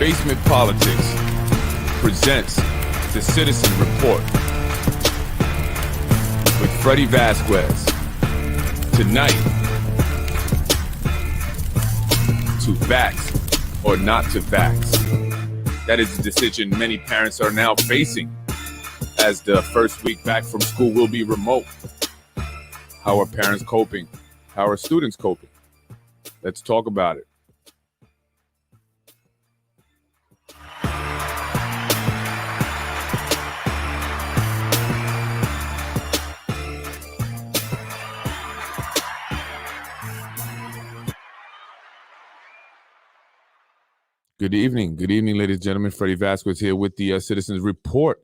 Basement Politics presents the Citizen Report with Freddie Vasquez. Tonight, to vax or not to vax. That is the decision many parents are now facing as the first week back from school will be remote. How are parents coping? How are students coping? Let's talk about it. Good evening, ladies and gentlemen. Freddie Vasquez here with the Citizens Report.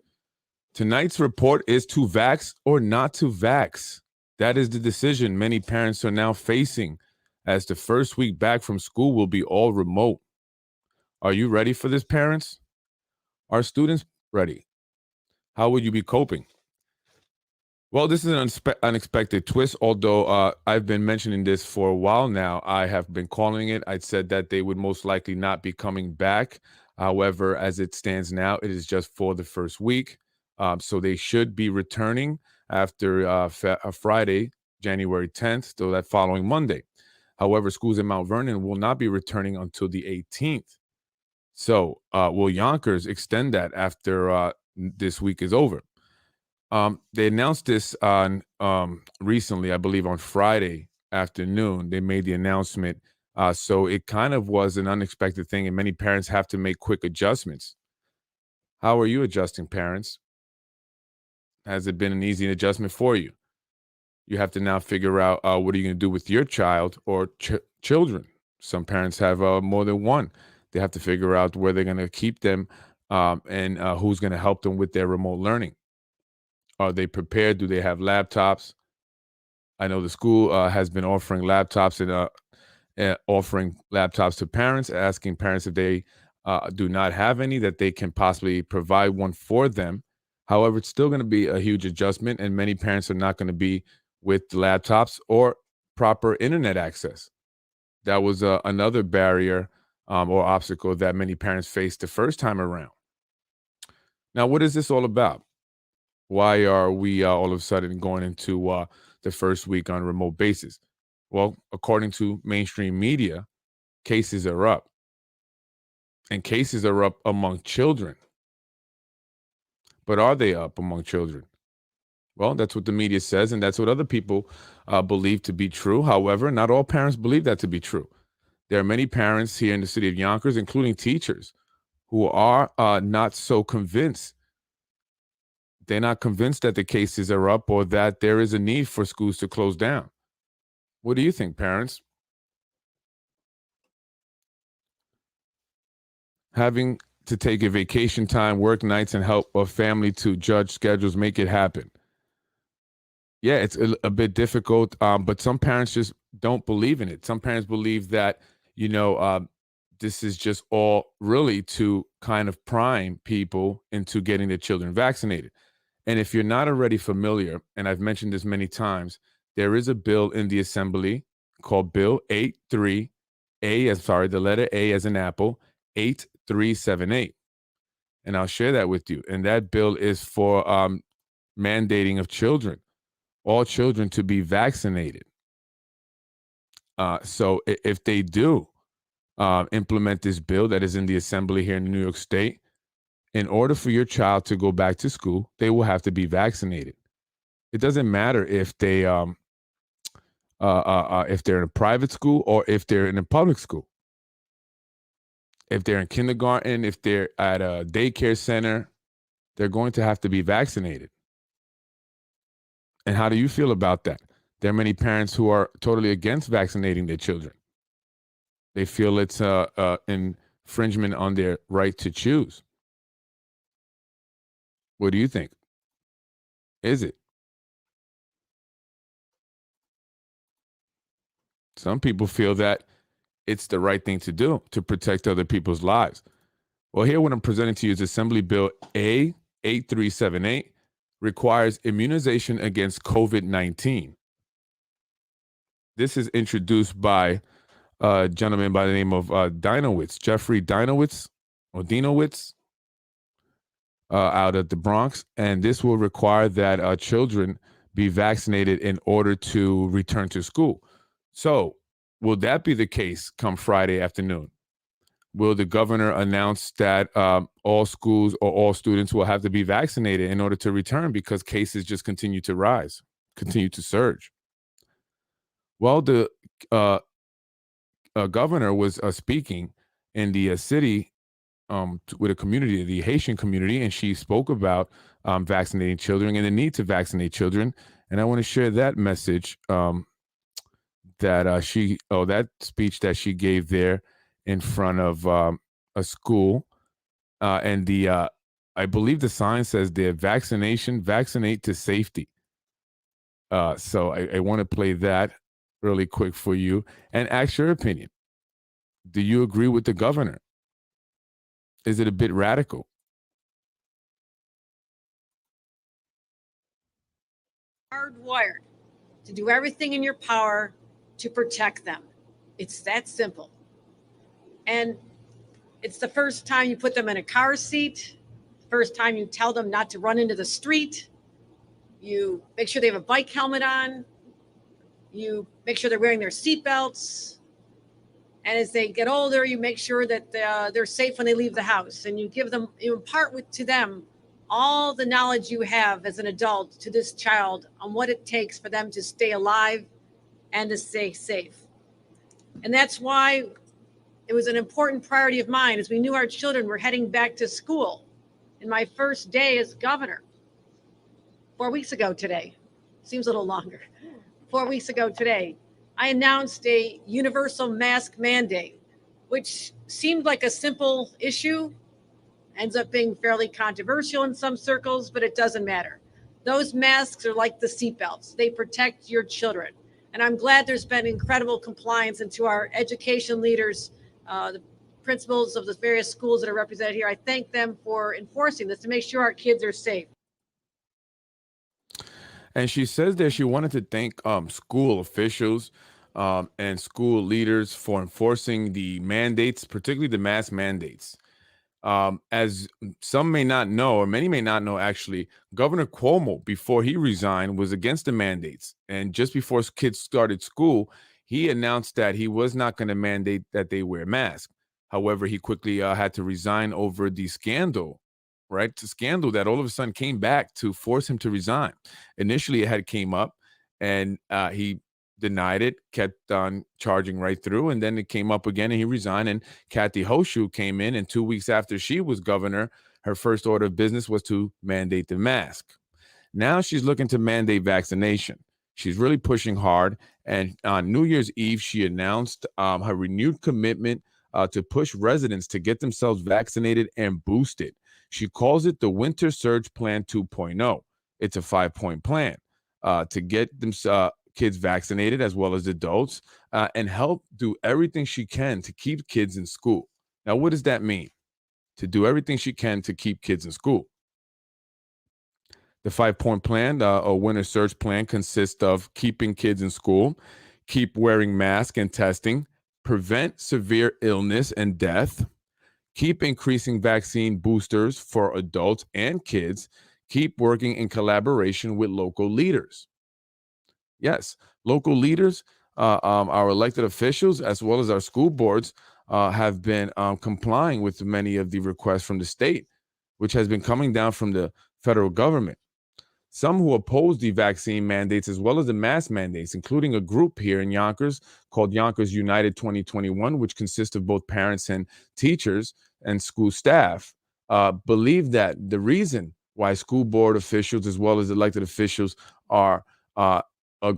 Tonight's report is to vax or not to vax. That is the decision many parents are now facing as the first week back from school will be all remote. Are you ready for this, parents? Are students ready? How would you be coping? Well, this is an unexpected twist, although I've been mentioning this for a while now. I have been calling it. I said that they would most likely not be coming back. However, as it stands now, it is just for the first week. So they should be returning after Friday, January 10th, so that following Monday. However, schools in Mount Vernon will not be returning until the 18th. So will Yonkers extend that after this week is over? They announced this on recently, I believe on Friday afternoon. They made the announcement. So it kind of was an unexpected thing, and many parents have to make quick adjustments. How are you adjusting, parents? Has it been an easy adjustment for you? You have to now figure out what are you going to do with your child or children. Some parents have more than one. They have to figure out where they're going to keep them and who's going to help them with their remote learning. Are they prepared? Do they have laptops? I know the school has been offering laptops and offering laptops to parents, asking parents if they do not have any, that they can possibly provide one for them. However, it's still going to be a huge adjustment, and many parents are not going to be with laptops or proper internet access. That was another barrier or obstacle that many parents faced the first time around. Now, what is this all about? Why are we all of a sudden going into the first week on a remote basis? Well, according to mainstream media, cases are up. And cases are up among children. But are they up among children? Well, that's what the media says, and that's what other people believe to be true. However, not all parents believe that to be true. There are many parents here in the city of Yonkers, including teachers, who are not so convinced. They're not convinced that the cases are up or that there is a need for schools to close down. What do you think, parents? Having to take a vacation time, work nights, and help a family to judge schedules, make it happen. Yeah, it's a bit difficult, but some parents just don't believe in it. Some parents believe that, this is just all really to kind of prime people into getting their children vaccinated. And if you're not already familiar, and I've mentioned this many times, there is a bill in the assembly called Bill 83A, the letter A as in apple, 8378. And I'll share that with you. And that bill is for mandating of children, all children to be vaccinated. So if they do implement this bill that is in the assembly here in New York State, in order for your child to go back to school, they will have to be vaccinated. It doesn't matter if they if they're in a private school or if they're in a public school. If they're in kindergarten, if they're at a daycare center, they're going to have to be vaccinated. And how do you feel about that? There are many parents who are totally against vaccinating their children. They feel it's infringement on their right to choose. What do you think? Is it? Some people feel that it's the right thing to do to protect other people's lives. Well, here what I'm presenting to you is Assembly Bill A8378, requires immunization against COVID-19. This is introduced by a gentleman by the name of Dinowitz, Jeffrey Dinowitz. Odinowitz out of the Bronx, and this will require that children be vaccinated in order to return to school. So, will that be the case come Friday afternoon? Will the governor announce that all schools or all students will have to be vaccinated in order to return because cases just continue to rise, continue to surge? Well, the uh, governor was speaking in the city with a community, the Haitian community, and she spoke about vaccinating children and the need to vaccinate children. And I want to share that message that speech that she gave there in front of a school. And I believe the sign says there, vaccinate to safety. So I want to play that really quick for you and ask your opinion. Do you agree with the governor? Is it a bit radical? Hardwired to do everything in your power to protect them. It's that simple. And it's the first time you put them in a car seat, first time you tell them not to run into the street. You make sure they have a bike helmet on. You make sure they're wearing their seatbelts. And as they get older, you make sure that they're safe when they leave the house. And you impart to them all the knowledge you have as an adult to this child on what it takes for them to stay alive and to stay safe. And that's why it was an important priority of mine, as we knew our children were heading back to school. In my first day as governor, 4 weeks ago today, seems a little longer, 4 weeks ago today, I announced a universal mask mandate, which seemed like a simple issue, ends up being fairly controversial in some circles, but it doesn't matter. Those masks are like the seatbelts. They protect your children. And I'm glad there's been incredible compliance, and to our education leaders, the principals of the various schools that are represented here, I thank them for enforcing this to make sure our kids are safe. And she says that she wanted to thank school officials and school leaders for enforcing the mandates, particularly the mask mandates. As some may not know, or many may not know, actually, Governor Cuomo, before he resigned, was against the mandates. And just before kids started school, he announced that he was not going to mandate that they wear masks. However, he quickly had to resign over the scandal, right? The scandal that all of a sudden came back to force him to resign. Initially, it had came up, and he denied it, kept on charging right through, and then it came up again and he resigned. And Kathy Hochul came in, and 2 weeks after she was governor, her first order of business was to mandate the mask. Now she's looking to mandate vaccination. She's really pushing hard. And on New Year's Eve, she announced her renewed commitment to push residents to get themselves vaccinated and boosted. She calls it the Winter Surge Plan 2.0. It's a 5-point plan to get them kids vaccinated as well as adults, and help do everything she can to keep kids in school. Now, what does that mean? To do everything she can to keep kids in school. The 5-point plan, or Winter Surge Plan, consists of keeping kids in school, keep wearing masks and testing, prevent severe illness and death, keep increasing vaccine boosters for adults and kids, keep working in collaboration with local leaders. Yes, local leaders, our elected officials, as well as our school boards, have been complying with many of the requests from the state, which has been coming down from the federal government. Some who oppose the vaccine mandates as well as the mask mandates, including a group here in Yonkers called Yonkers United 2021, which consists of both parents and teachers and school staff, believe that the reason why school board officials as well as elected officials are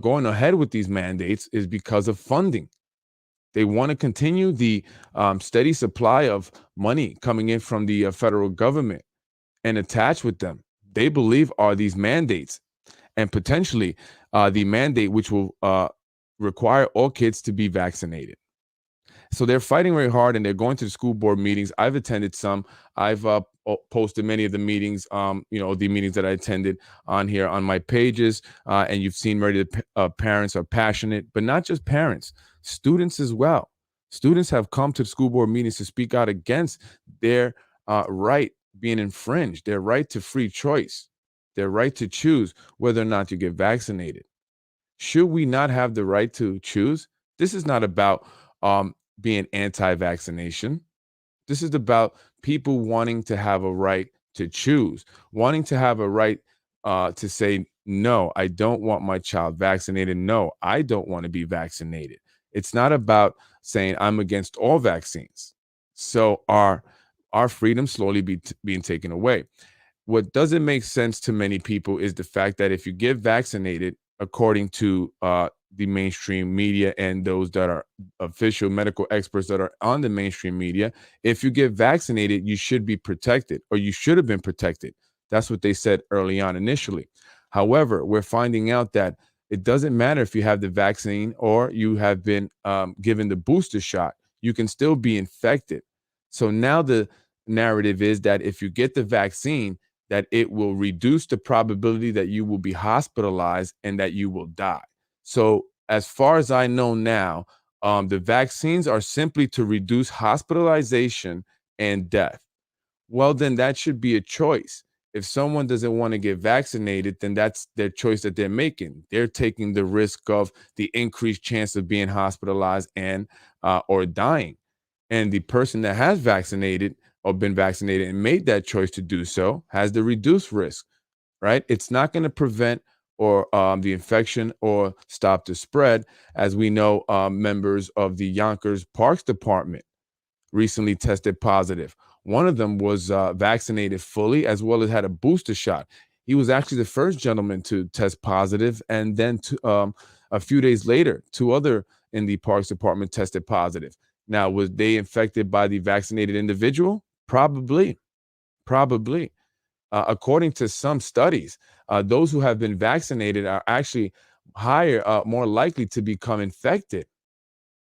going ahead with these mandates is because of funding. They want to continue the steady supply of money coming in from the federal government, and attached with them, they believe, are these mandates, and potentially the mandate which will require all kids to be vaccinated. So they're fighting very hard, and they're going to the school board meetings. I've attended some. I've posted many of the meetings, the meetings that I attended on here on my pages. And you've seen many of the parents are passionate, but not just parents, students as well. Students have come to the school board meetings to speak out against their right being infringed, their right to free choice, their right to choose whether or not to get vaccinated. Should we not have the right to choose? This is not about being anti-vaccination. This is about people wanting to have a right to choose, wanting to have a right to say, no, I don't want my child vaccinated. No, I don't want to be vaccinated. It's not about saying I'm against all vaccines. So our freedom slowly being taken away. What doesn't make sense to many people is the fact that if you get vaccinated, according to the mainstream media and those that are official medical experts that are on the mainstream media, if you get vaccinated, you should be protected, or you should have been protected. That's what they said early on initially. However, we're finding out that it doesn't matter if you have the vaccine or you have been given the booster shot, you can still be infected. So now the narrative is that if you get the vaccine, that it will reduce the probability that you will be hospitalized and that you will die. So, as far as I know now, the vaccines are simply to reduce hospitalization and death. Well, then that should be a choice. If someone doesn't want to get vaccinated, then that's their choice that they're making. They're taking the risk of the increased chance of being hospitalized and or dying. And the person that has vaccinated or been vaccinated and made that choice to do so has the reduced risk, right? It's not going to prevent or the infection or stop the spread. As we know, members of the Yonkers Parks Department recently tested positive. One of them was vaccinated fully as well as had a booster shot. He was actually the first gentleman to test positive, and then a few days later, two other in the Parks Department tested positive. Now, was they infected by the vaccinated individual? Probably, probably. According to some studies, those who have been vaccinated are actually more likely to become infected.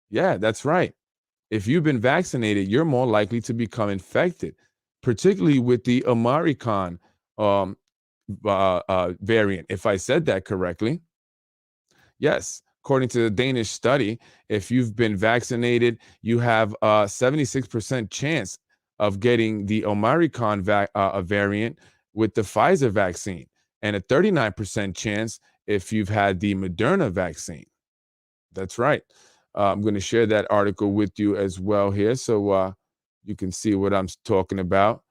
Yeah, that's right. If you've been vaccinated, you're more likely to become infected, particularly with the Omicron um, variant. If I said that correctly, yes. According to the Danish study, if you've been vaccinated, you have a 76% chance of getting the Omicron variant with the Pfizer vaccine, and a 39% chance if you've had the Moderna vaccine. That's right. I'm going to share that article with you as well here, so you can see what I'm talking about.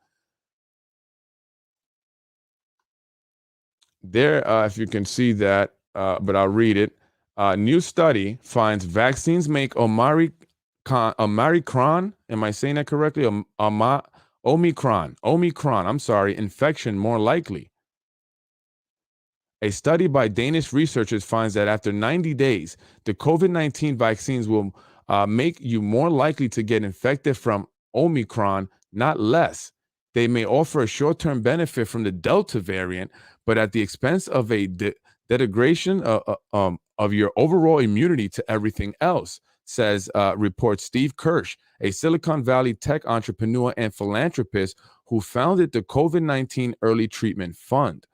There, if you can see that, but I'll read it. New study finds vaccines make Omicron. Am I saying that correctly? Omicron. I'm sorry. Infection more likely. A study by Danish researchers finds that after 90 days, the COVID-19 vaccines will make you more likely to get infected from Omicron, not less. They may offer a short-term benefit from the Delta variant, but at the expense of a degradation of your overall immunity to everything else, says reports Steve Kirsch, a Silicon Valley tech entrepreneur and philanthropist who founded the COVID-19 Early Treatment Fund.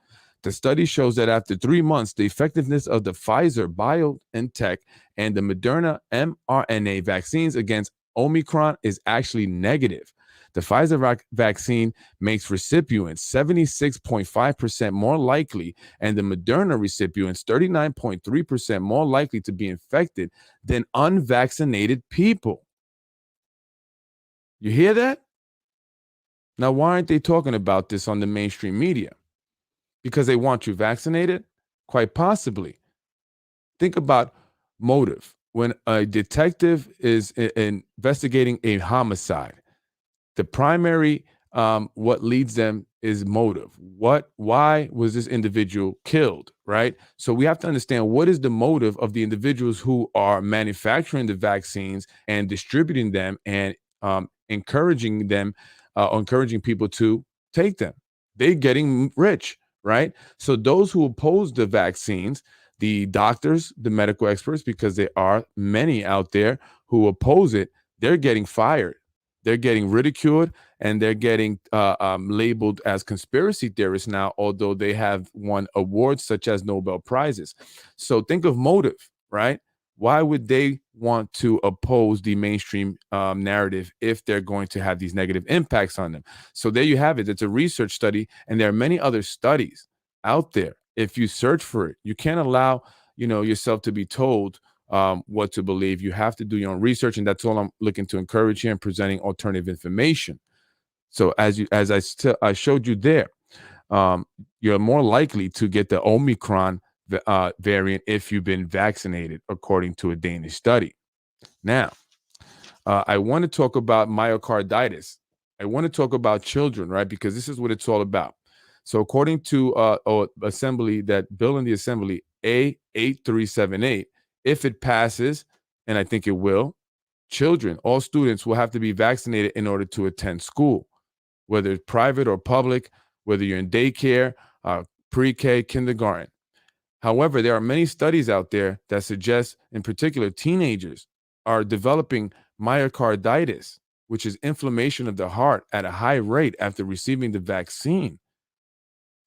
The study shows that after 3 months, the effectiveness of the Pfizer BioNTech and the Moderna mRNA vaccines against Omicron is actually negative. The Pfizer vaccine makes recipients 76.5% more likely, and the Moderna recipients 39.3% more likely to be infected than unvaccinated people. You hear that? Now, why aren't they talking about this on the mainstream media? Because they want you vaccinated? Quite possibly. Think about motive. When a detective is investigating a homicide, the primary what leads them is motive. Why was this individual killed, right? So we have to understand what is the motive of the individuals who are manufacturing the vaccines and distributing them and encouraging them, encouraging people to take them. They're getting rich, right? So those who oppose the vaccines, the doctors, the medical experts, because there are many out there who oppose it, they're getting fired. They're getting ridiculed, and they're getting labeled as conspiracy theorists now, although they have won awards such as Nobel Prizes. So think of motive, right? Why would they want to oppose the mainstream narrative if they're going to have these negative impacts on them? So there you have it. It's a research study, and there are many other studies out there. If you search for it, you can't allow yourself to be told what to believe. You have to do your own research, and that's all I'm looking to encourage here in presenting alternative information. So as I showed you there, you're more likely to get the Omicron variant if you've been vaccinated, according to a Danish study. Now, I want to talk about myocarditis. I want to talk about children, right? Because this is what it's all about. So according to assembly, that bill in the assembly, A8378, if it passes, and I think it will, children, all students will have to be vaccinated in order to attend school, whether it's private or public, whether you're in daycare, pre-K, kindergarten. However, there are many studies out there that suggest, in particular, teenagers are developing myocarditis, which is inflammation of the heart at a high rate after receiving the vaccine.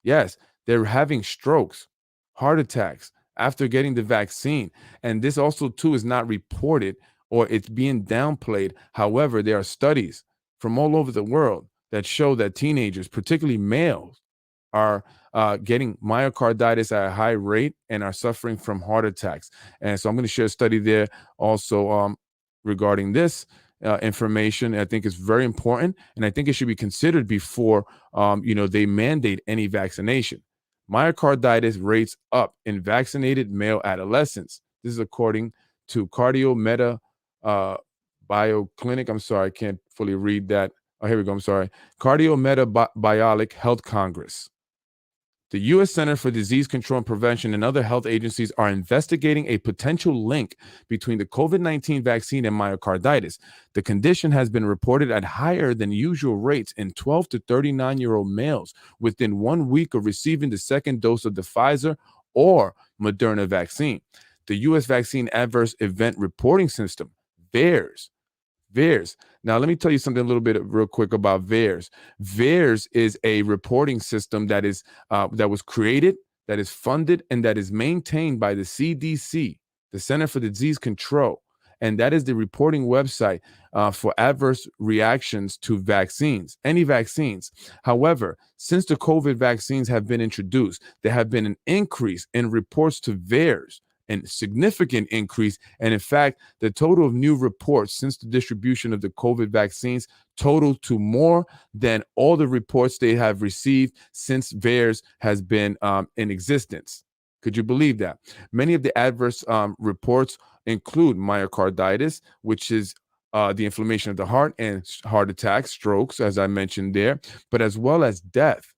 Yes, they're having strokes, heart attacks after getting the vaccine. And this also, too, is not reported or it's being downplayed. However, there are studies from all over the world that show that teenagers, particularly males, are getting myocarditis at a high rate and are suffering from heart attacks. And so I'm going to share a study there also regarding this information. I think it's very important, and I think it should be considered before they mandate any vaccination. Myocarditis rates up in vaccinated male adolescents. This is according to Cardio Meta Bioclinic. I'm sorry, I can't fully read that. Oh, here we go. I'm sorry. Cardio Metabiolic Health Congress. The U.S. Center for Disease Control and Prevention and other health agencies are investigating a potential link between the COVID-19 vaccine and myocarditis. The condition has been reported at higher than usual rates in 12 to 39-year-old males within 1 week of receiving the second dose of the Pfizer or Moderna vaccine. The U.S. Vaccine Adverse Event Reporting System, VAERS. Now, let me tell you something a little bit real quick about VAERS. VAERS is a reporting system that was created, that is funded, and that is maintained by the CDC, the Center for Disease Control. And that is the reporting website for adverse reactions to vaccines, any vaccines. However, since the COVID vaccines have been introduced, there have been an increase in reports to VAERS, and significant increase. And in fact, the total of new reports since the distribution of the COVID vaccines total to more than all the reports they have received since VAERS has been in existence. Could you believe that? Many of the adverse reports include myocarditis, which is the inflammation of the heart, and heart attacks, strokes, as I mentioned there, but as well as death.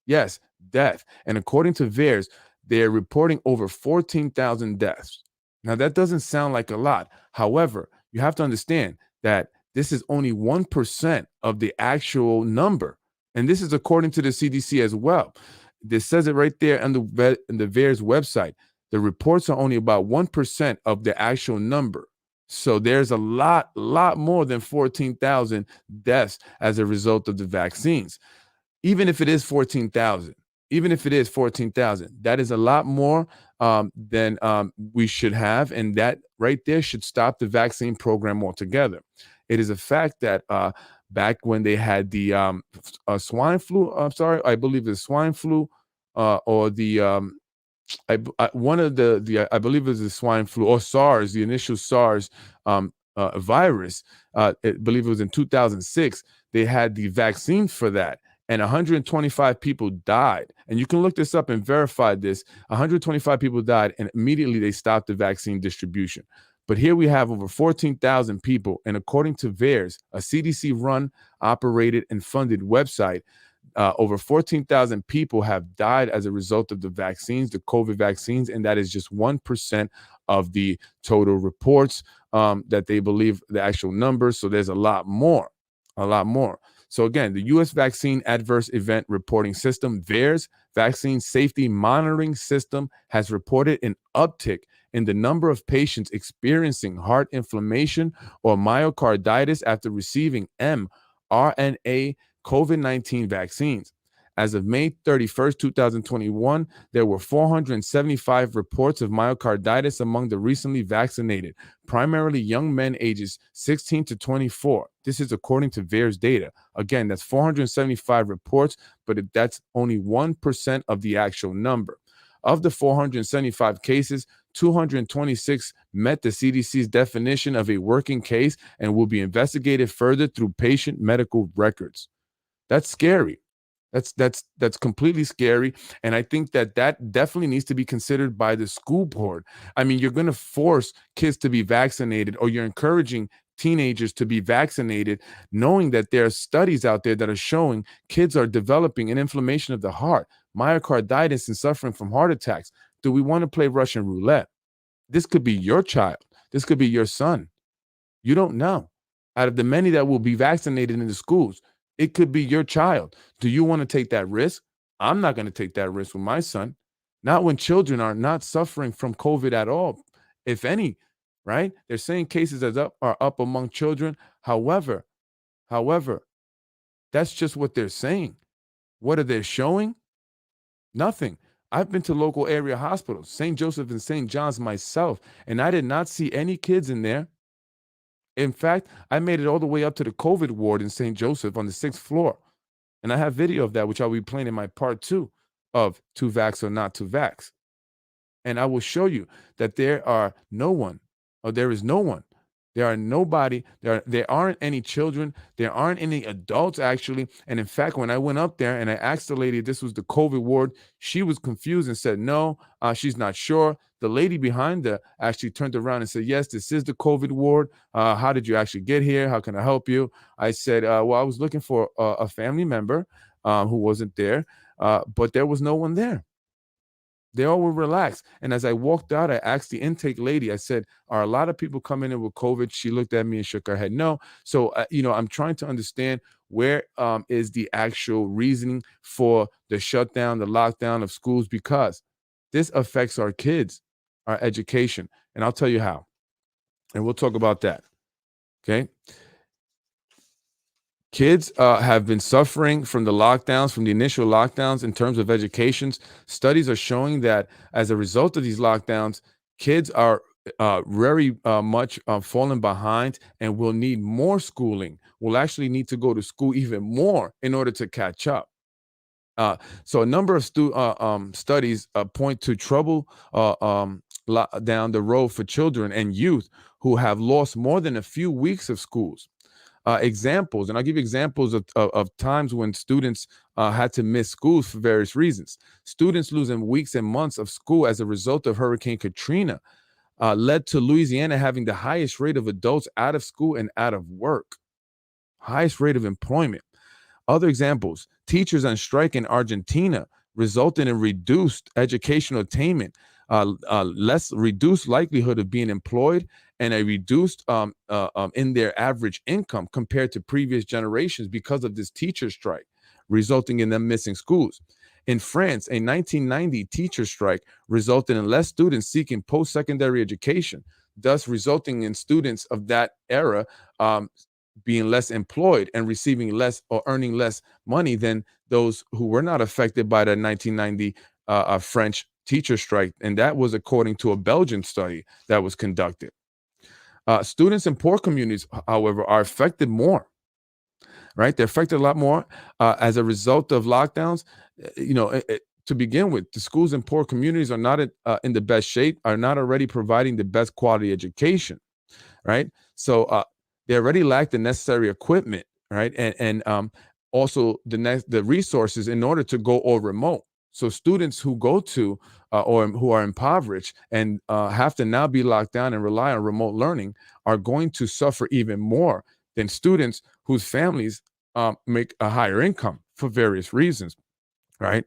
Yes, death. And according to VAERS, they're reporting over 14,000 deaths. Now, that doesn't sound like a lot. However, you have to understand that this is only 1% of the actual number. And this is according to the CDC as well. This says it right there in the VAERS website. The reports are only about 1% of the actual number. So there's a lot more than 14,000 deaths as a result of the vaccines. Even if it is 14,000, that is a lot more than we should have. And that right there should stop the vaccine program altogether. It is a fact that back when they had the swine flu, I believe the swine flu or the I believe it was the swine flu or SARS, the initial SARS virus. I believe it was in 2006. They had the vaccine for that. And 125 people died. And you can look this up and verify this. 125 people died, and immediately they stopped the vaccine distribution. But here we have over 14,000 people. And according to VAERS, a CDC-run, operated, and funded website, over 14,000 people have died as a result of the vaccines, the COVID vaccines, and that is just 1% of the total reports that they believe the actual numbers. So there's a lot more. So again, the U.S. Vaccine Adverse Event Reporting System, VAERS, Vaccine Safety Monitoring System, has reported an uptick in the number of patients experiencing heart inflammation or myocarditis after receiving mRNA COVID-19 vaccines. As of May 31st, 2021, there were 475 reports of myocarditis among the recently vaccinated, primarily young men ages 16 to 24. This is according to VAERS data. Again, that's 475 reports, but that's only 1% of the actual number. Of the 475 cases, 226 met the CDC's definition of a working case and will be investigated further through patient medical records. That's scary. That's completely scary. And I think that definitely needs to be considered by the school board. I mean, you're going to force kids to be vaccinated, or you're encouraging teenagers to be vaccinated, knowing that there are studies out there that are showing kids are developing an inflammation of the heart, myocarditis, and suffering from heart attacks. Do we want to play Russian roulette? This could be your child. This could be your son. You don't know. Out of the many that will be vaccinated in the schools, it could be your child. Do you want to take that risk? I'm not going to take that risk with my son. Not when children are not suffering from COVID at all, if any, right? They're saying cases are up among children. However, that's just what they're saying. What are they showing? Nothing. I've been to local area hospitals, St. Joseph and St. John's myself, and I did not see any kids in there. In fact, I made it all the way up to the COVID ward in St. Joseph on the 6th floor. And I have video of that, which I'll be playing in my part 2 of to vax or not to vax. And I will show you that there is no one. There are nobody. There aren't any children. There aren't any adults, actually. And in fact, when I went up there and I asked the lady if this was the COVID ward, she was confused and said, no, she's not sure. The lady behind her actually turned around and said, yes, this is the COVID ward. How did you actually get here? How can I help you? I said, well, I was looking for a family member who wasn't there, but there was no one there. They all were relaxed. And as I walked out, I asked the intake lady, I said, are a lot of people coming in with COVID? She looked at me and shook her head. No. So, I'm trying to understand where is the actual reasoning for the shutdown, the lockdown of schools, because this affects our kids, our education. And I'll tell you how. And we'll talk about that. Okay. Kids have been suffering from the lockdowns, from the initial lockdowns in terms of educations. Studies are showing that as a result of these lockdowns, kids are very much falling behind and will need more schooling, will actually need to go to school even more in order to catch up. So a number of studies point to trouble down the road for children and youth who have lost more than a few weeks of schools. Examples, and I'll give you examples of times when students had to miss schools for various reasons. Students losing weeks and months of school as a result of Hurricane Katrina led to Louisiana having the highest rate of adults out of school and out of work, highest rate of employment. Other examples, teachers on strike in Argentina resulted in reduced educational attainment, less reduced likelihood of being employed, and a reduced in their average income compared to previous generations because of this teacher strike, resulting in them missing schools. In France, a 1990 teacher strike resulted in less students seeking post-secondary education, thus resulting in students of that era being less employed and receiving less or earning less money than those who were not affected by the 1990 French teacher strike. And that was according to a Belgian study that was conducted. Students in poor communities, however, are affected more, right? They're affected a lot more as a result of lockdowns. To begin with, the schools in poor communities are not in the best shape, are not already providing the best quality education, right? So they already lack the necessary equipment, right? And also the resources in order to go all remote. So students who go to or who are impoverished and have to now be locked down and rely on remote learning are going to suffer even more than students whose families make a higher income for various reasons, right?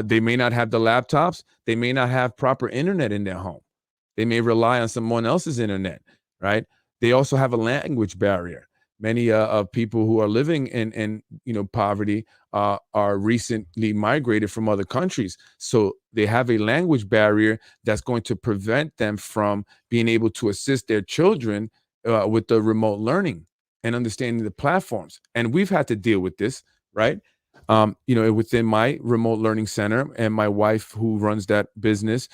They may not have the laptops. They may not have proper internet in their home. They may rely on someone else's internet, right? They also have a language barrier. Many of people who are living in poverty are recently migrated from other countries. So they have a language barrier that's going to prevent them from being able to assist their children with the remote learning and understanding the platforms. And we've had to deal with this, right? within my remote learning center, and my wife who runs that business,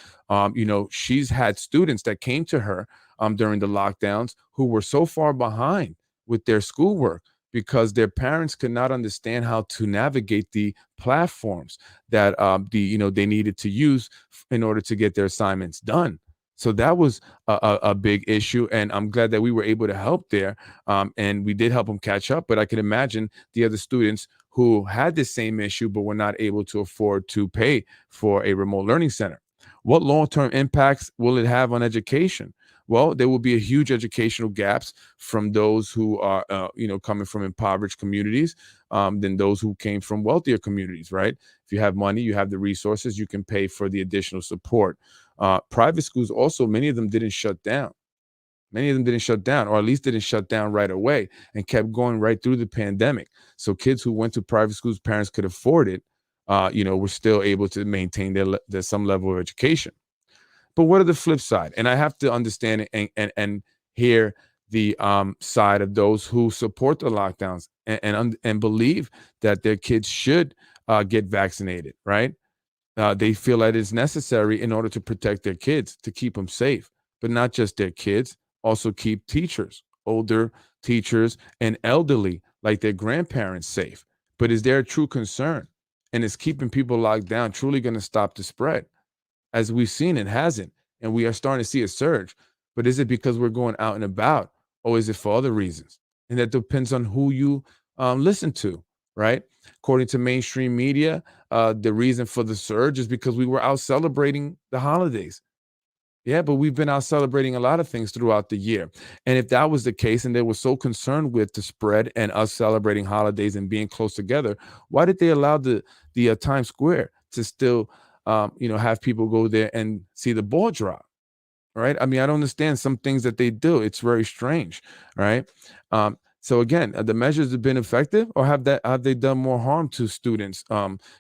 she's had students that came to her during the lockdowns who were so far behind with their schoolwork because their parents could not understand how to navigate the platforms that they needed to use in order to get their assignments done. So that was a big issue, and I'm glad that we were able to help there, and we did help them catch up. But I can imagine the other students who had the same issue but were not able to afford to pay for a remote learning center. What long-term impacts will it have on education? Well, there will be a huge educational gaps from those who are, coming from impoverished communities, than those who came from wealthier communities, right? If you have money, you have the resources, you can pay for the additional support. Private schools also, many of them didn't shut down. Many of them didn't shut down, or at least didn't shut down right away and kept going right through the pandemic. So kids who went to private schools, parents could afford it, were still able to maintain their some level of education. But what are the flip side? And I have to understand it and hear the side of those who support the lockdowns and believe that their kids should get vaccinated, right? They feel that it's necessary in order to protect their kids, to keep them safe, but not just their kids, also keep teachers, older teachers, and elderly, like their grandparents, safe. But is there a true concern? And is keeping people locked down truly going to stop the spread? As we've seen, it hasn't. And we are starting to see a surge. But is it because we're going out and about, or is it for other reasons? And that depends on who you listen to, right? According to mainstream media, the reason for the surge is because we were out celebrating the holidays. Yeah, but we've been out celebrating a lot of things throughout the year. And if that was the case and they were so concerned with the spread and us celebrating holidays and being close together, why did they allow the Times Square to still have people go there and see the ball drop? Right? I mean, I don't understand some things that they do. It's very strange, right? So again, the measures have been effective, or have they done more harm to students?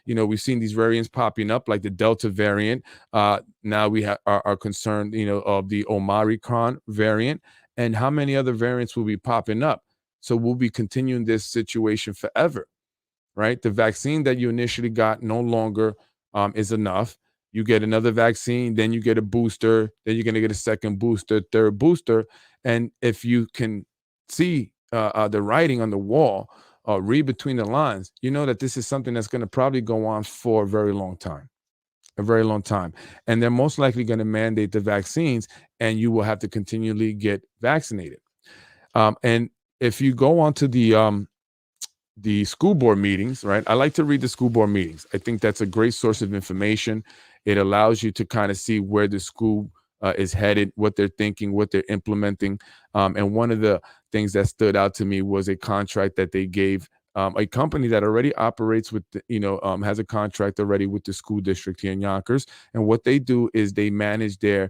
We've seen these variants popping up, like the Delta variant. Now we are concerned, of the Omicron variant, and how many other variants will be popping up. So we'll be continuing this situation forever, right? The vaccine that you initially got no longer is enough. You get another vaccine, then you get a booster, then you're going to get a second booster, third booster. And if you can see the writing on the wall, read between the lines, you know that this is something that's going to probably go on for a very long time. A very long time. And they're most likely going to mandate the vaccines, and you will have to continually get vaccinated. And if you go on to the school board meetings, right? I like to read the school board meetings. I think that's a great source of information. It allows you to kind of see where the school is headed, what they're thinking, what they're implementing. And one of the things that stood out to me was a contract that they gave a company that already operates with, has a contract already with the school district here in Yonkers. And what they do is they manage their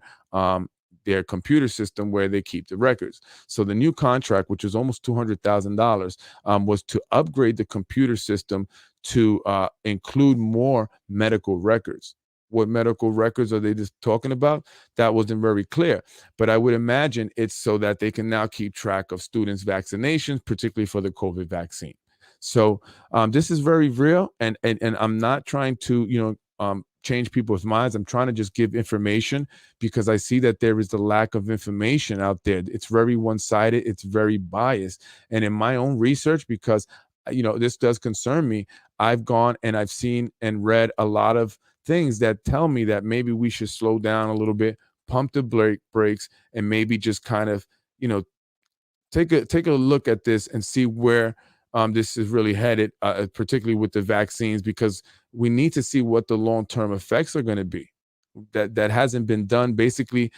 computer system where they keep the records. So the new contract, which is almost $200,000, was to upgrade the computer system to include more medical records. What medical records are they just talking about? That wasn't very clear. But I would imagine it's so that they can now keep track of students' vaccinations, particularly for the COVID vaccine. So this is very real, and I'm not trying to change people's minds. I'm trying to just give information because I see that there is a lack of information out there. It's very one-sided. It's very biased. And in my own research, because this does concern me, I've gone and I've seen and read a lot of things that tell me that maybe we should slow down a little bit, pump the brakes, and maybe just kind of take a look at this and see where this is really headed, particularly with the vaccines, because we need to see what the long-term effects are going to be. That hasn't been done. Basically,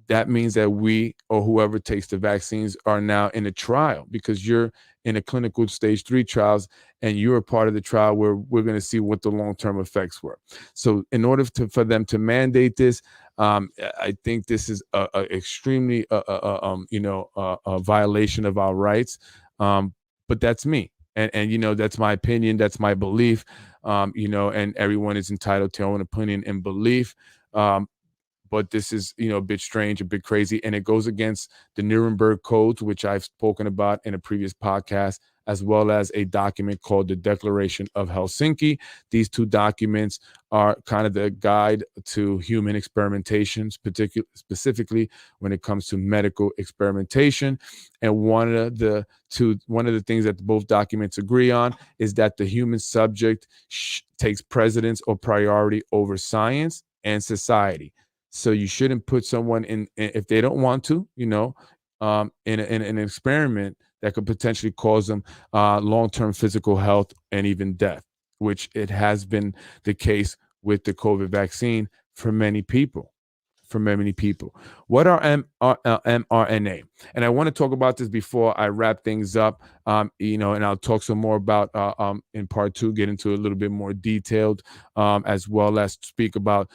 that means that we, or whoever takes the vaccines, are now in a trial, because you're in a clinical stage 3 trials, and you're a part of the trial where we're going to see what the long-term effects were. So in order for them to mandate this, I think this is a extremely, a violation of our rights. But that's me. And that's my opinion. That's my belief. And everyone is entitled to their own opinion and belief. But this is, a bit strange, a bit crazy, and it goes against the Nuremberg codes, which I've spoken about in a previous podcast, as well as a document called the Declaration of Helsinki. These two documents are kind of the guide to human experimentations, specifically when it comes to medical experimentation. And one of the things that both documents agree on is that the human subject takes precedence or priority over science and society. So you shouldn't put someone in if they don't want to, in an experiment that could potentially cause them long-term physical health and even death, which it has been the case with the COVID vaccine for many people. What are mRNA? And I want to talk about this before I wrap things up, and I'll talk some more about in part 2, get into a little bit more detailed, as well as speak about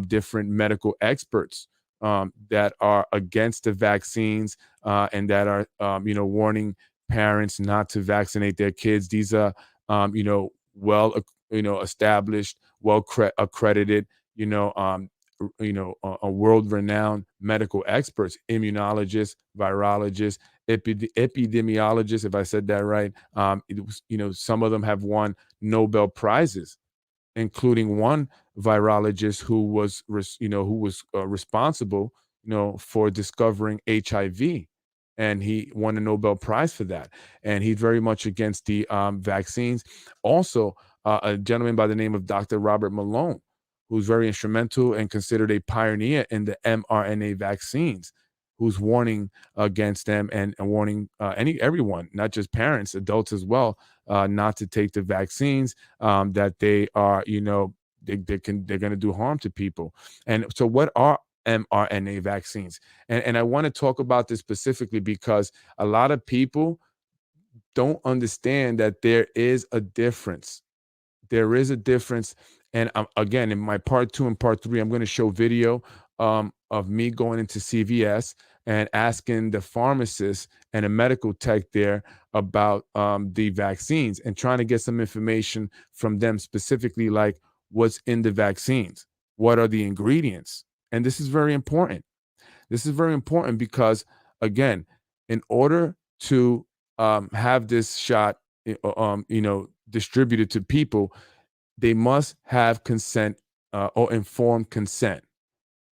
different medical experts that are against the vaccines and that are, warning parents not to vaccinate their kids. These are, well, established, well accredited, world-renowned medical experts, immunologists, virologists, epidemiologists, if I said that right. Some of them have won Nobel Prizes, including one virologist who was responsible, for discovering HIV, and he won a Nobel Prize for that. And he's very much against the vaccines. Also, a gentleman by the name of Dr. Robert Malone, who's very instrumental and considered a pioneer in the mRNA vaccines, who's warning against them and warning everyone, not just parents, adults as well, not to take the vaccines, that they are, they're going to do harm to people. And so what are mRNA vaccines? And I want to talk about this specifically because a lot of people don't understand that there is a difference. There is a difference. And again, in my part 2 and part 3, I'm going to show video of me going into CVS and asking the pharmacist and a medical tech there about the vaccines and trying to get some information from them, specifically like what's in the vaccines, what are the ingredients. And this is very important. This is very important because, again, in order to have this shot, distributed to people, they must have consent or informed consent.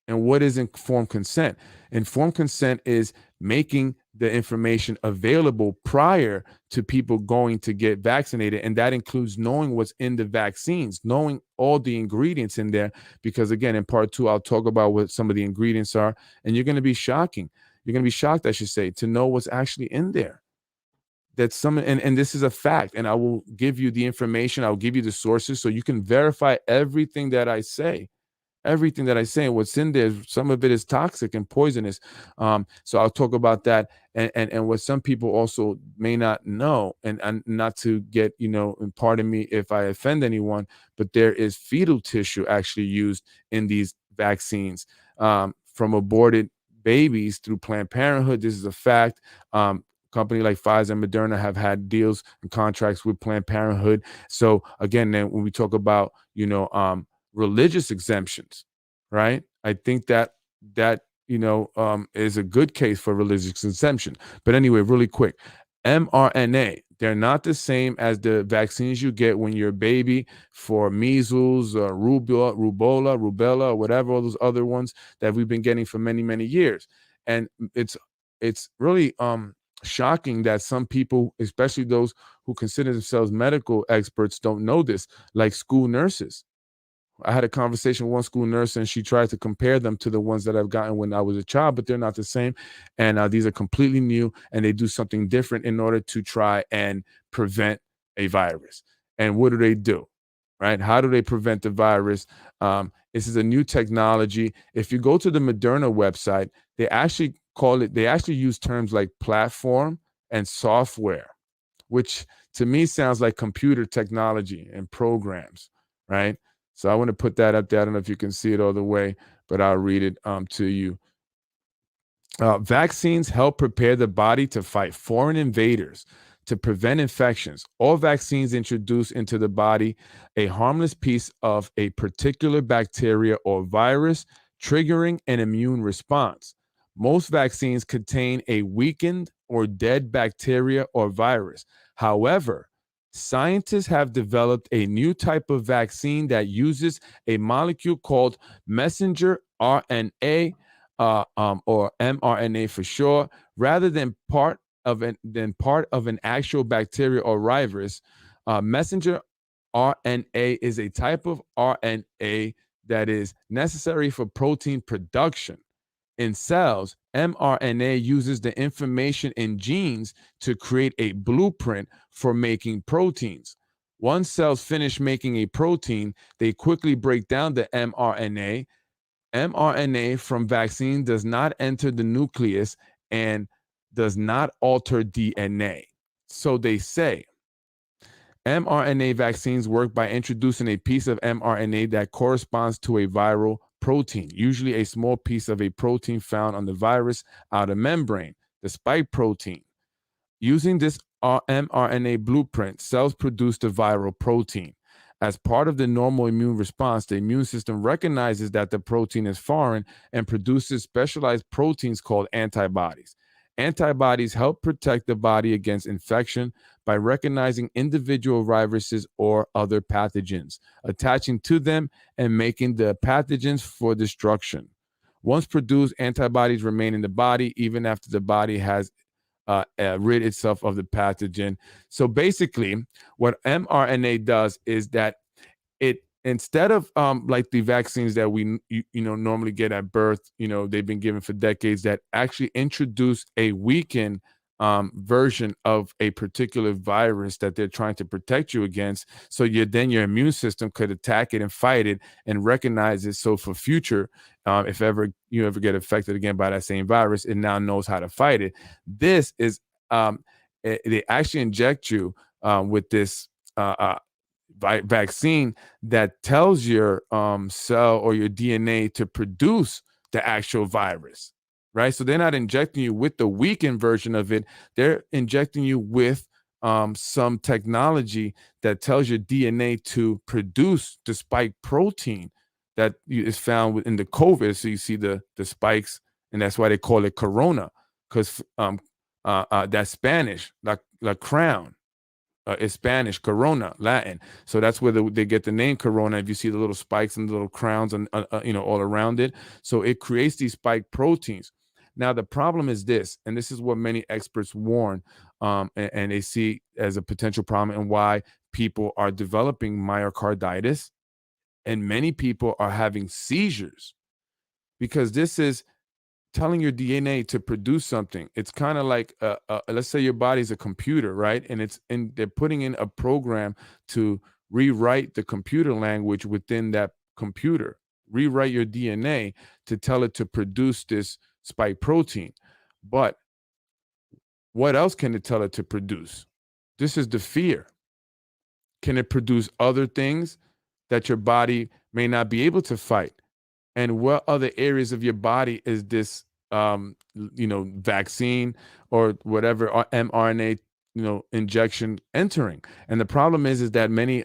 And what is informed consent? Informed consent is making the information available prior to people going to get vaccinated. And that includes knowing what's in the vaccines, knowing all the ingredients in there. Because again, in part 2, I'll talk about what some of the ingredients are. And you're going to be shocked, I should say, to know what's actually in there. That's and this is a fact. And I will give you the information. I'll give you the sources so you can verify everything that I say. Everything that I say and what's in there, some of it is toxic and poisonous. So I'll talk about that and what some people also may not know, and not to get, and pardon me if I offend anyone, but there is fetal tissue actually used in these vaccines from aborted babies through Planned Parenthood. This is a fact. Company like Pfizer and Moderna have had deals and contracts with Planned Parenthood. So again, then when we talk about, religious exemptions, right? I think that is a good case for religious exemption. But anyway, really quick, mRNA, they're not the same as the vaccines you get when you're a baby for measles, rubella, or whatever, all those other ones that we've been getting for many, many years. And it's really shocking that some people, especially those who consider themselves medical experts, don't know this, like school nurses. I had a conversation with one school nurse, and she tried to compare them to the ones that I've gotten when I was a child, but they're not the same. And these are completely new, and they do something different in order to try and prevent a virus. And what do? Right? How do they prevent the virus? This is a new technology. If you go to the Moderna website, they actually use terms like platform and software, which to me sounds like computer technology and programs, right? So I want to put that up there. I don't know if you can see it all the way, but I'll read it to you. Vaccines help prepare the body to fight foreign invaders, to prevent infections. All vaccines introduce into the body a harmless piece of a particular bacteria or virus, triggering an immune response. Most vaccines contain a weakened or dead bacteria or virus. However, scientists have developed a new type of vaccine that uses a molecule called messenger RNA, or mRNA for short, rather than part of an actual bacteria or virus. Messenger RNA is a type of RNA that is necessary for protein production. In cells, mRNA uses the information in genes to create a blueprint for making proteins. Once cells finish making a protein, they quickly break down the mRNA. mRNA from vaccine does not enter the nucleus and does not alter DNA. So they say mRNA vaccines work by introducing a piece of mRNA that corresponds to a viral protein, usually a small piece of a protein found on the virus outer membrane, the spike protein. Using this mRNA blueprint, cells produce the viral protein. As part of the normal immune response, the immune system recognizes that the protein is foreign and produces specialized proteins called antibodies. Antibodies help protect the body against infection by recognizing individual viruses or other pathogens, attaching to them and making the pathogens for destruction. Once produced, antibodies remain in the body even after the body has rid itself of the pathogen. So basically, what mRNA does is that it, instead of like the vaccines that we normally get at birth, they've been given for decades, that actually introduce a weakened version of a particular virus that they're trying to protect you against. So then your immune system could attack it and fight it and recognize it. So for future, if you ever get affected again by that same virus, it now knows how to fight it. This is they actually inject you with this vaccine that tells your cell or your DNA to produce the actual virus, right? So they're not injecting you with the weakened version of it. They're injecting you with some technology that tells your DNA to produce the spike protein that is found within the COVID. So you see the spikes, and that's why they call it corona, because that's Spanish, la crown. Is Spanish, corona, Latin. So that's where they get the name corona. If you see the little spikes and the little crowns and all around it. So it creates these spike proteins. Now, the problem is this, and this is what many experts warn, and they see as a potential problem, and why people are developing myocarditis and many people are having seizures, because this is telling your DNA to produce something. It's kind of like, let's say your body's a computer, right? And they're putting in a program to rewrite the computer language within that computer, rewrite your DNA to tell it to produce this spike protein. But what else can it tell it to produce? This is the fear. Can it produce other things that your body may not be able to fight? And what other areas of your body is this, vaccine or whatever mRNA, injection entering? And the problem is that many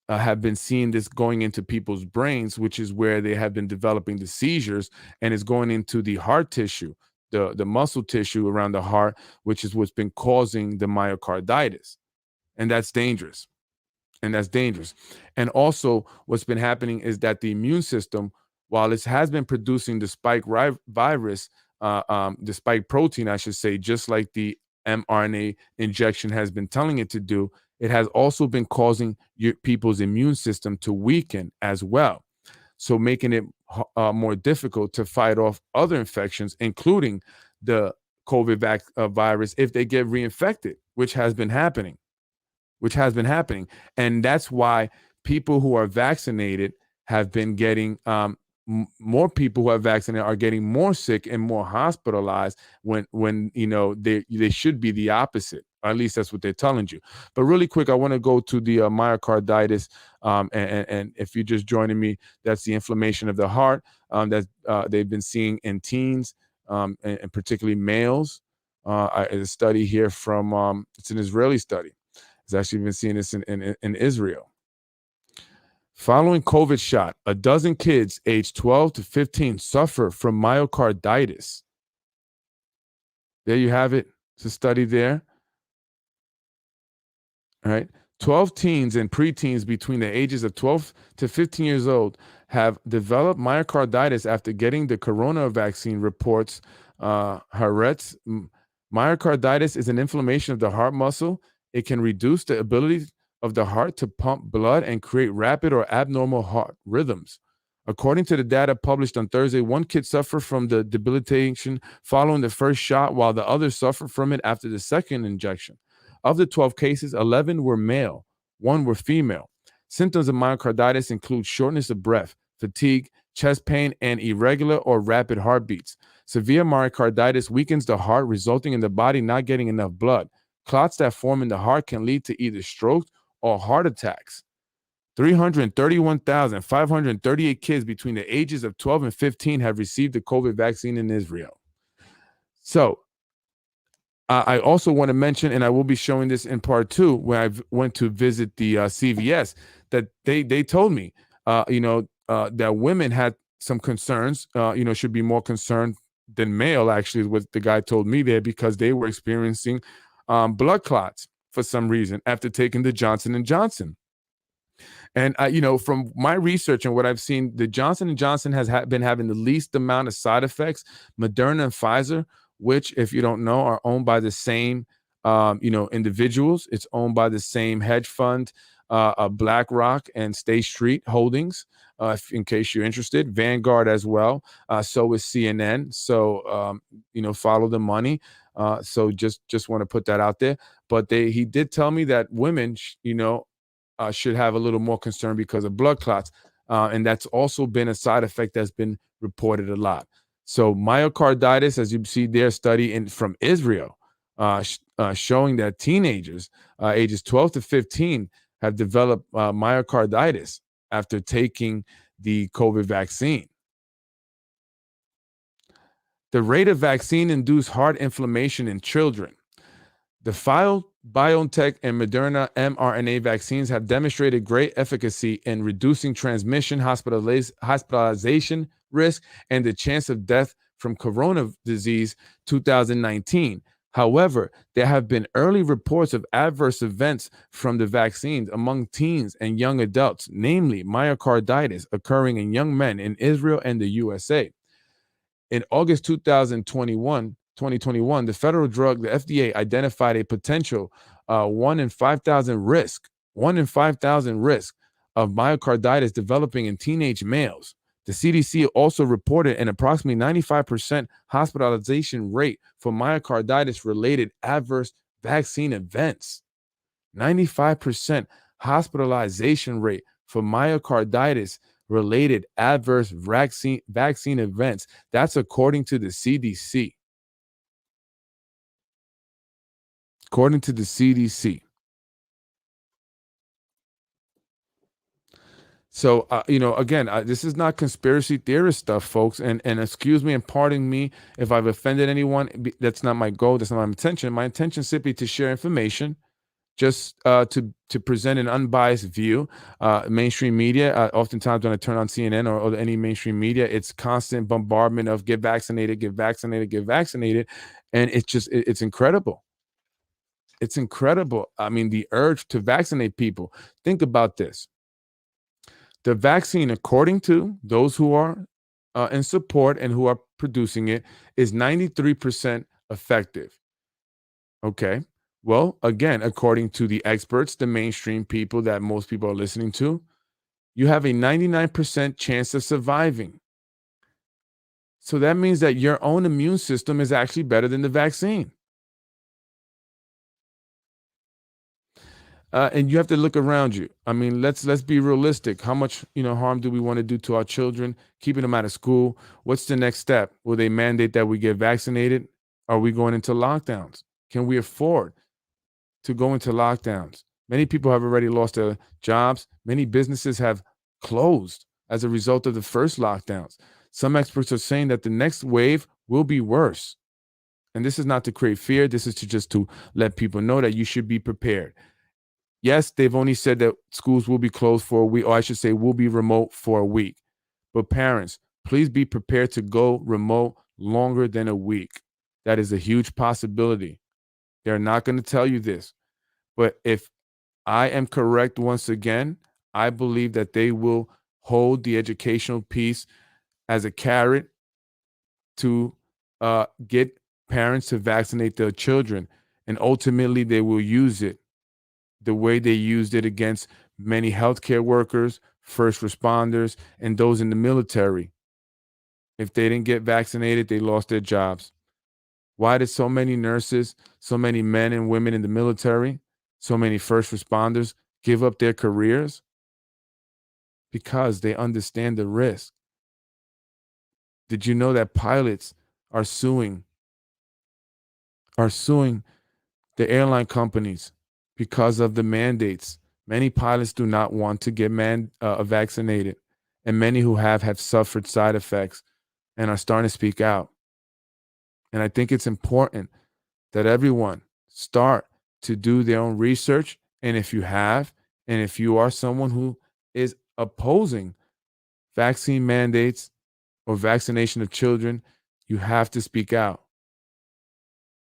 have been seeing this going into people's brains, which is where they have been developing the seizures, and it's going into the heart tissue, the muscle tissue around the heart, which is what's been causing the myocarditis, and that's dangerous. And also, what's been happening is that the immune system, while it has been producing the spike virus, the spike protein, I should say, just like the mRNA injection has been telling it to do, it has also been causing people's immune system to weaken as well. So making it more difficult to fight off other infections, including the COVID virus, if they get reinfected, which has been happening. And that's why people who are vaccinated have been getting, more people who are vaccinated are getting more sick and more hospitalized when they should be the opposite. Or at least that's what they're telling you. But really quick, I want to go to the myocarditis. And if you're just joining me, that's the inflammation of the heart that they've been seeing in teens, and particularly males. A study here from, it's an Israeli study. It's actually been seeing this in Israel. Following COVID shot, a dozen kids aged 12 to 15 suffer from myocarditis. There you have it. It's a study there. All right. 12 teens and preteens between the ages of 12 to 15 years old have developed myocarditis after getting the corona vaccine, reports Haaretz. Myocarditis is an inflammation of the heart muscle. It can reduce the ability of the heart to pump blood and create rapid or abnormal heart rhythms. According to the data published on Thursday, one kid suffered from the debilitation following the first shot, while the others suffered from it after the second injection. Of the 12 cases, 11 were male, 1 were female. Symptoms of myocarditis include shortness of breath, fatigue, chest pain, and irregular or rapid heartbeats. Severe myocarditis weakens the heart, resulting in the body not getting enough blood. Clots that form in the heart can lead to either stroke or heart attacks. 331,538 kids between the ages of 12 and 15 have received the COVID vaccine in Israel. So, I also want to mention, and I will be showing this in part 2, when I went to visit the CVS, that they told me, that women had some concerns, should be more concerned than male, actually, is what the guy told me there, because they were experiencing blood clots for some reason after taking the Johnson & Johnson. And, from my research and what I've seen, the Johnson & Johnson has been having the least amount of side effects. Moderna and Pfizer, which, if you don't know, are owned by the same, individuals. It's owned by the same hedge fund, BlackRock and State Street Holdings, in case you're interested. Vanguard as well. So is CNN. So, follow the money. So just want to put that out there. But he did tell me that women, should have a little more concern because of blood clots. And that's also been a side effect that's been reported a lot. So myocarditis, as you see their study from Israel, showing that teenagers ages 12 to 15 have developed myocarditis after taking the COVID vaccine. The rate of vaccine-induced heart inflammation in children. The BioNTech and Moderna mRNA vaccines have demonstrated great efficacy in reducing transmission, hospitalization risk, and the chance of death from corona disease 2019. However, there have been early reports of adverse events from the vaccines among teens and young adults, namely myocarditis, occurring in young men in Israel and the USA. In August 2021, the federal drug, the FDA, identified a potential 1 in 5,000 risk of myocarditis developing in teenage males. The CDC also reported an approximately 95% hospitalization rate for myocarditis-related adverse vaccine events. 95% hospitalization rate for myocarditis-related adverse vaccine events. That's according to the CDC. According to the CDC. So, again, this is not conspiracy theorist stuff, folks. And excuse me and pardon me if I've offended anyone. That's not my goal. That's not my intention. My intention is simply to share information, just to present an unbiased view. Mainstream media, oftentimes when I turn on CNN or any mainstream media, it's constant bombardment of get vaccinated, get vaccinated, get vaccinated. And it's incredible. It's incredible. I mean, the urge to vaccinate people. Think about this. The vaccine, according to those who are in support and who are producing it, is 93% effective. Okay. Well, again, according to the experts, the mainstream people that most people are listening to, you have a 99% chance of surviving. So that means that your own immune system is actually better than the vaccine. And you have to look around you. I mean, let's be realistic. How much harm do we want to do to our children, keeping them out of school? What's the next step? Will they mandate that we get vaccinated? Are we going into lockdowns? Can we afford to go into lockdowns? Many people have already lost their jobs. Many businesses have closed as a result of the first lockdowns. Some experts are saying that the next wave will be worse. And this is not to create fear. This is to let people know that you should be prepared. Yes, they've only said that schools will be closed for a week, or I should say will be remote for a week. But parents, please be prepared to go remote longer than a week. That is a huge possibility. They're not going to tell you this. But if I am correct once again, I believe that they will hold the educational piece as a carrot to get parents to vaccinate their children. And ultimately, they will use it the way they used it against many healthcare workers, first responders, and those in the military. If they didn't get vaccinated, they lost their jobs. Why did so many nurses, so many men and women in the military, so many first responders give up their careers? Because they understand the risk. Did you know that pilots are suing the airline companies because of the mandates? Many pilots do not want to get vaccinated, and many who have suffered side effects and are starting to speak out. And I think it's important that everyone start to do their own research. And if you are someone who is opposing vaccine mandates or vaccination of children, you have to speak out.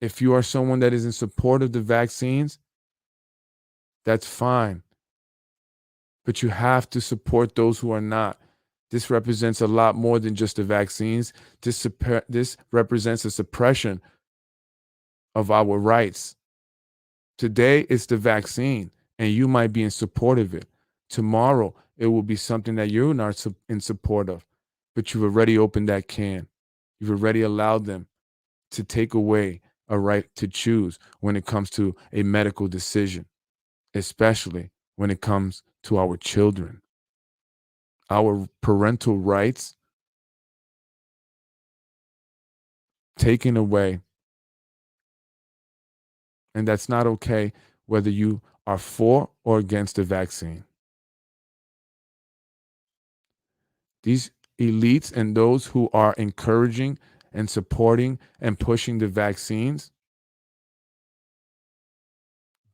If you are someone that is in support of the vaccines, that's fine. But you have to support those who are not. This represents a lot more than just the vaccines. This represents a suppression of our rights. Today, it's the vaccine, and you might be in support of it. Tomorrow, it will be something that you're not in support of, but you've already opened that can. You've already allowed them to take away a right to choose when it comes to a medical decision, especially when it comes to our children. Our parental rights taken away. And that's not okay, whether you are for or against the vaccine. These elites and those who are encouraging and supporting and pushing the vaccines,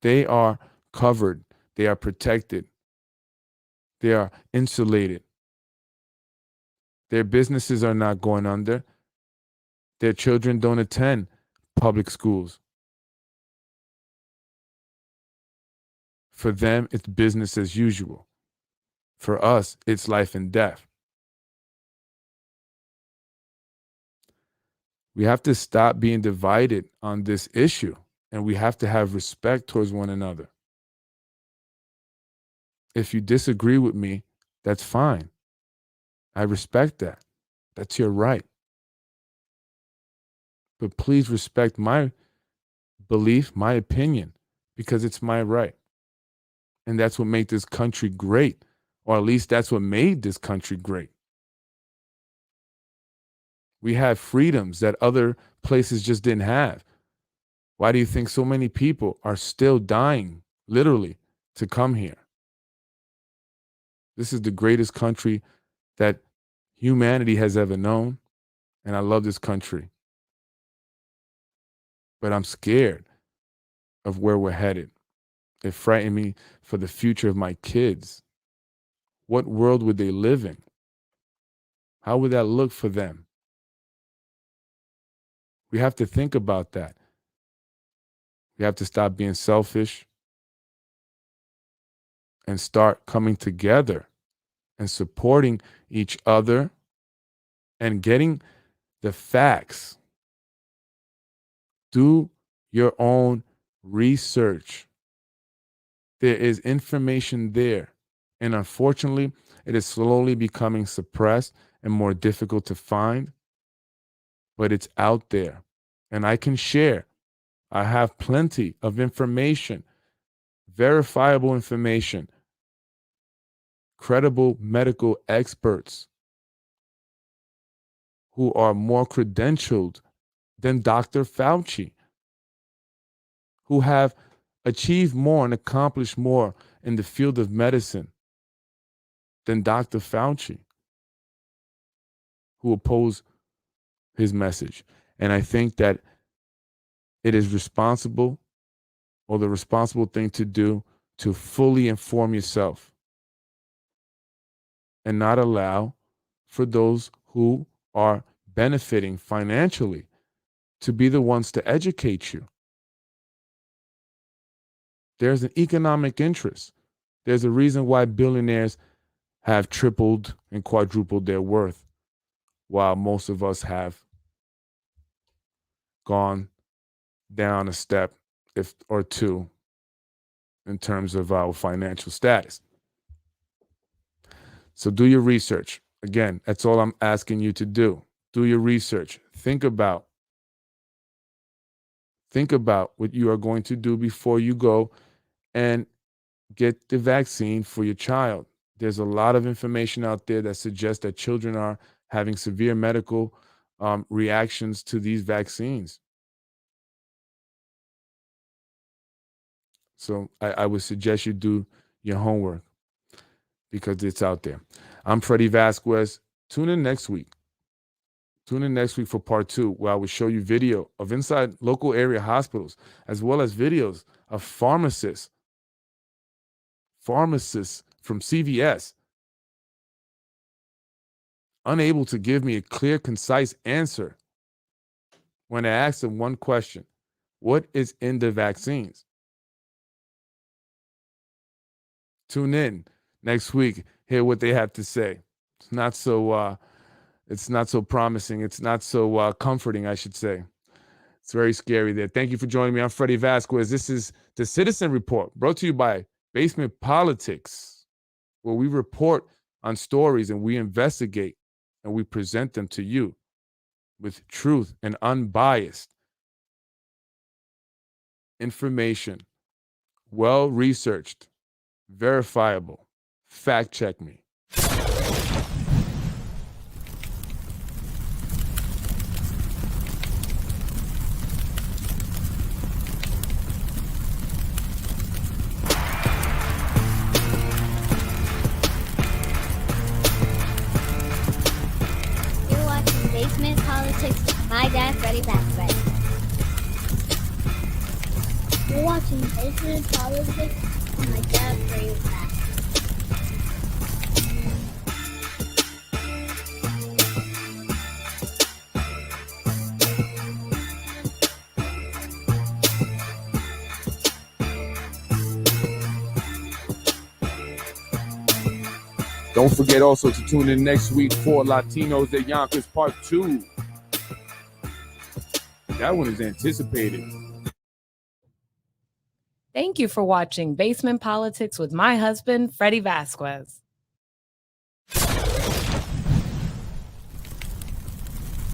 they are covered, they are protected, they are insulated. Their businesses are not going under. Their children don't attend public schools. For them, it's business as usual. For us, it's life and death. We have to stop being divided on this issue, and we have to have respect towards one another. If you disagree with me, that's fine. I respect that. That's your right. But please respect my belief, my opinion, because it's my right. And that's what made this country great, or at least that's what made this country great. We have freedoms that other places just didn't have. Why do you think so many people are still dying, literally, to come here? This is the greatest country that humanity has ever known, and I love this country. But I'm scared of where we're headed. It frightened me for the future of my kids. What world would they live in? How would that look for them? We have to think about that. We have to stop being selfish and start coming together and supporting each other and getting the facts. Do your own research. There is information there. And unfortunately, it is slowly becoming suppressed and more difficult to find, but it's out there. And I can share. I have plenty of information, verifiable information, credible medical experts who are more credentialed than Dr. Fauci, who have achieved more and accomplished more in the field of medicine than Dr. Fauci, who oppose his message. And I think that it is responsible, or the responsible thing to do, to fully inform yourself and not allow for those who are benefiting financially to be the ones to educate you. There's an economic interest. There's a reason why billionaires have tripled and quadrupled their worth, while most of us have gone down a step or two in terms of our financial status. So do your research. Again, that's all I'm asking you to do. Do your research. Think about what you are going to do before you go and get the vaccine for your child. There's a lot of information out there that suggests that children are having severe medical reactions to these vaccines. So I would suggest you do your homework because it's out there. I'm Freddie Vasquez. Tune in next week. Tune in next week for part 2, where I will show you video of inside local area hospitals, as well as videos of pharmacists from CVS, unable to give me a clear, concise answer when I ask them one question: what is in the vaccines? Tune in next week, hear what they have to say. It's not so promising. It's not so comforting, I should say. It's very scary there. Thank you for joining me. I'm Freddie Vasquez. This is the Citizen Report, brought to you by Basement Politics, where we report on stories and we investigate and we present them to you with truth and unbiased information, well-researched, verifiable. Fact check me. Basement Politics with my dad, Freddie Vasquez. You're watching Basement Politics with my dad, Freddie Vasquez. Don't forget also to tune in next week for Latinos de Yonkers Part 2. That one is anticipated. Thank you for watching Basement Politics with my husband, Freddie Vasquez.